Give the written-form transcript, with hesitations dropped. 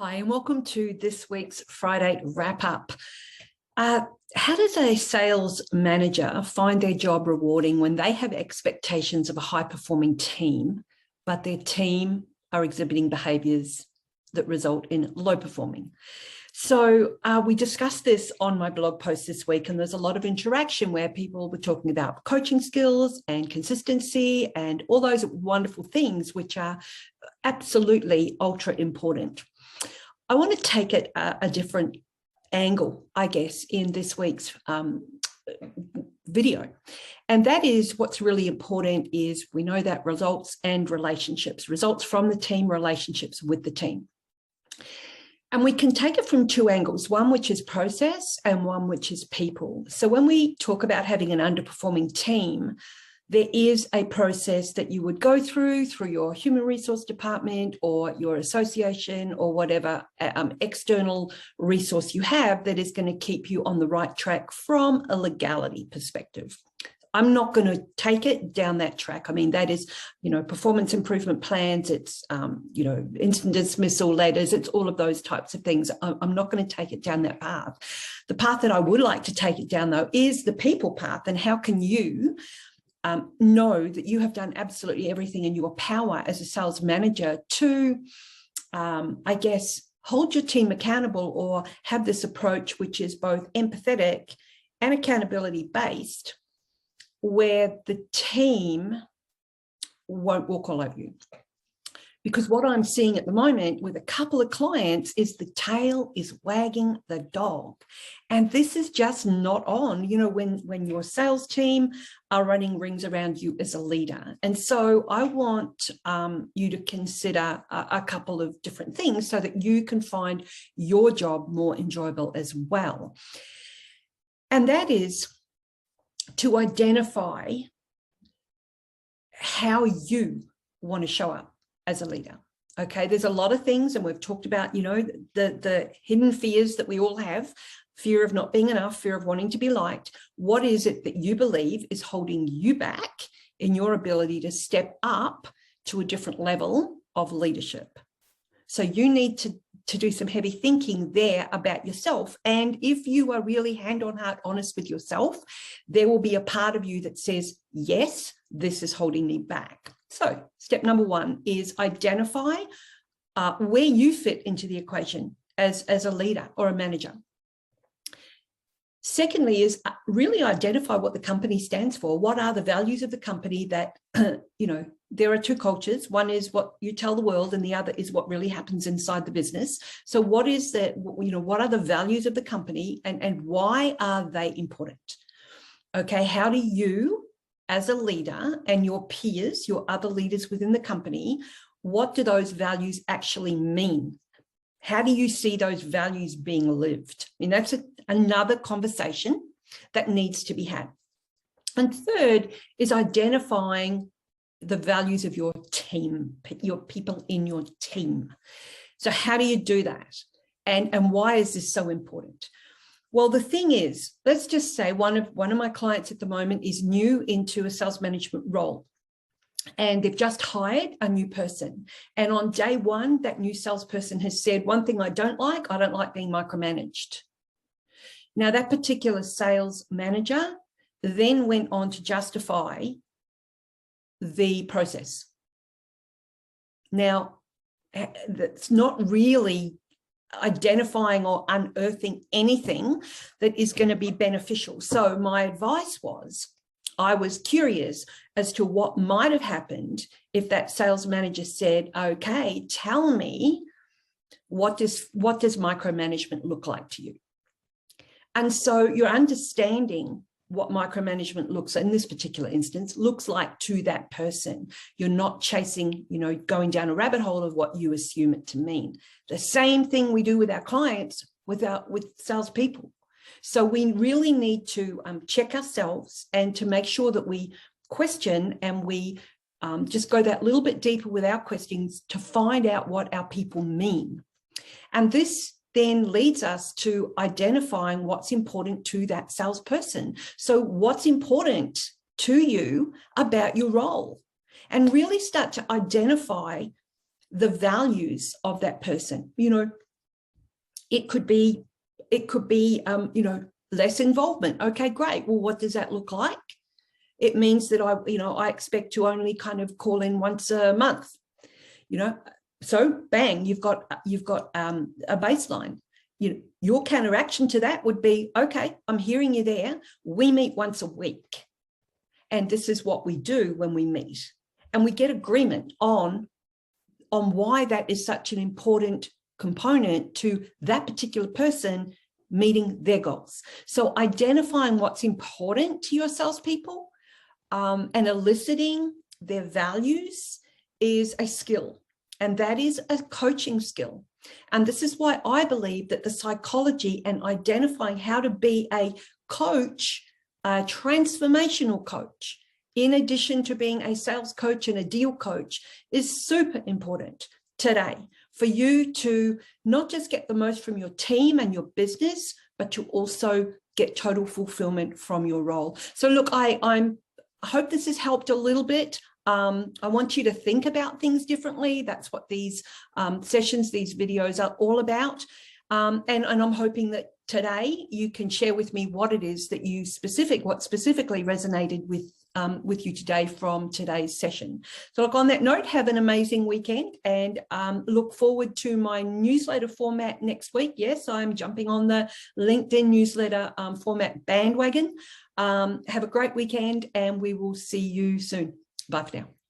Hi, and welcome to this week's Friday wrap-up. How does a sales manager find their job rewarding when they have expectations of a high-performing team, but their team are exhibiting behaviours that result in low-performing? So we discussed this on my blog post this week, and there's a lot of interaction where people were talking about coaching skills and consistency and all those wonderful things, which are absolutely ultra important. I want to take it a different angle, I guess, in this week's video. And that is what's really important is we know that results and relationships, results from the team, relationships with the team. And we can take it from two angles, one which is process and one which is people. So when we talk about having an underperforming team, there is a process that you would go through your human resource department or your association or whatever external resource you have that is going to keep you on the right track from a legality perspective. I'm not going to take it down that track. I mean, that is, performance improvement plans, it's, instant dismissal letters, it's all of those types of things. I'm not going to take it down that path. The path that I would like to take it down, though, is the people path. And how can you know that you have done absolutely everything in your power as a sales manager to, I guess, hold your team accountable or have this approach which is both empathetic and accountability based, where the team won't walk all over you. Because what I'm seeing at the moment with a couple of clients is the tail is wagging the dog. And this is just not on, when your sales team are running rings around you as a leader. And so I want you to consider a couple of different things so that you can find your job more enjoyable as well. And that is to identify how you want to show up as a leader. Okay, there's a lot of things, and we've talked about, the hidden fears that we all have, fear of not being enough, fear of wanting to be liked. What is it that you believe is holding you back in your ability to step up to a different level of leadership? So you need to do some heavy thinking there about yourself. And if you are really hand on heart honest with yourself, there will be a part of you that says, yes, this is holding me back. So step number one is identify where you fit into the equation as a leader or a manager. Secondly is really identify what the company stands for. What are the values of the company that, there are two cultures. One is what you tell the world and the other is what really happens inside the business. So what is that, what are the values of the company and why are they important? Okay, how do you as a leader and your peers, your other leaders within the company, what do those values actually mean? How do you see those values being lived? I mean, that's another conversation that needs to be had. And third is identifying the values of your team, your people in your team. So how do you do that? And why is this so important? Well, the thing is, let's just say one of my clients at the moment is new into a sales management role. And they've just hired a new person. And on day one, that new salesperson has said, one thing I don't like being micromanaged. Now, that particular sales manager then went on to justify the process. Now, that's not really identifying or unearthing anything that is going to be beneficial. So my advice was, I was curious as to what might have happened if that sales manager said, okay, tell me, what does micromanagement look like to you? And so you're understanding what micromanagement looks, in this particular instance, looks like to that person. You're not chasing, going down a rabbit hole of what you assume it to mean. The same thing we do with our clients, with salespeople. So we really need to check ourselves and to make sure that we question and we just go that little bit deeper with our questions to find out what our people mean. And this then leads us to identifying what's important to that salesperson. So what's important to you about your role? And really start to identify the values of that person. It could be, you know, less involvement. Okay, great. Well, what does that look like? It means that I expect to only kind of call in once a month, you know. So bang, you've got a baseline. Your counteraction to that would be, okay, I'm hearing you there. We meet once a week. And this is what we do when we meet. And we get agreement on why that is such an important component to that particular person meeting their goals. So identifying what's important to your salespeople and eliciting their values is a skill. And that is a coaching skill. And this is why I believe that the psychology and identifying how to be a coach, a transformational coach, in addition to being a sales coach and a deal coach, is super important today for you to not just get the most from your team and your business, but to also get total fulfillment from your role. So look, I hope this has helped a little bit. I want you to think about things differently. That's what these sessions, these videos are all about. And I'm hoping that today you can share with me what it is that what specifically resonated with you today from today's session. So look, on that note, have an amazing weekend and look forward to my newsletter format next week. Yes, I'm jumping on the LinkedIn newsletter format bandwagon. Have a great weekend and we will see you soon. Bye for now.